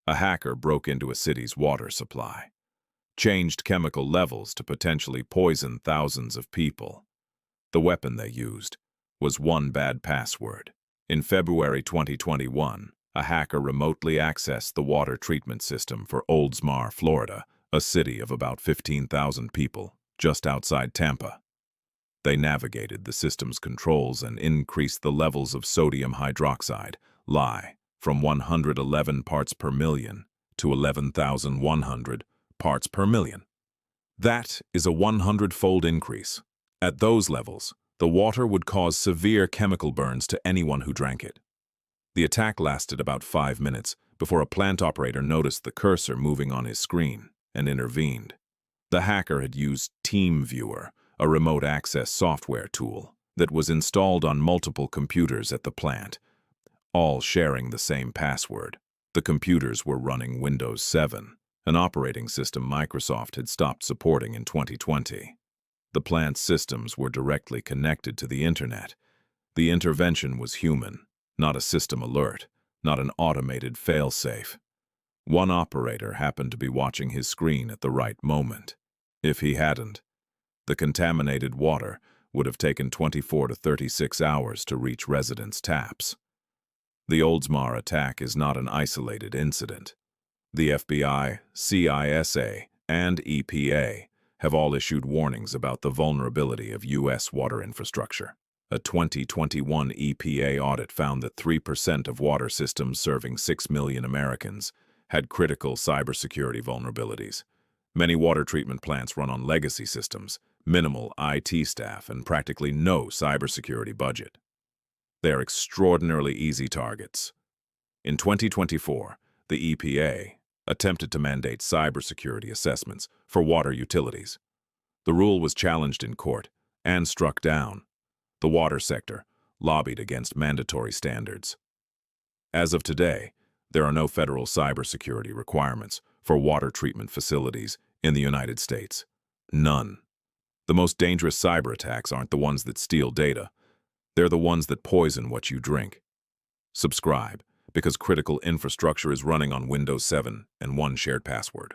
A hacker broke into a city's water supply, changed chemical levels to potentially poison thousands of people. The weapon they used was one bad password. In February 2021, a hacker remotely accessed the water treatment system for Oldsmar, Florida, a city of about 15,000 people, just outside Tampa. They navigated the system's controls and increased the levels of sodium hydroxide, Li, from 111 parts per million to 11,100 parts per million. That is a 100-fold increase. At those levels, the water would cause severe chemical burns to anyone who drank it. The attack lasted about 5 minutes before a plant operator noticed the cursor moving on his screen and intervened. The hacker had used TeamViewer, a remote access software tool that was installed on multiple computers at the plant, all sharing the same password. The computers were running Windows 7, an operating system Microsoft had stopped supporting in 2020. The plant's systems were directly connected to the internet. The intervention was human, not a system alert, not an automated failsafe. One operator happened to be watching his screen at the right moment. If he hadn't, the contaminated water would have taken 24 to 36 hours to reach residents' taps. The Oldsmar attack is not an isolated incident. The FBI, CISA, and EPA have all issued warnings about the vulnerability of U.S. water infrastructure. A 2021 EPA audit found that 3% of water systems serving 6 million Americans had critical cybersecurity vulnerabilities. Many water treatment plants run on legacy systems, minimal IT staff, and practically no cybersecurity budget. They are extraordinarily easy targets. In 2024, the EPA attempted to mandate cybersecurity assessments for water utilities. The rule was challenged in court and struck down. The water sector lobbied against mandatory standards. As of today, there are no federal cybersecurity requirements for water treatment facilities in the United States. None. The most dangerous cyber attacks aren't the ones that steal data. They're the ones that poison what you drink. Subscribe, because critical infrastructure is running on Windows 7 and one shared password.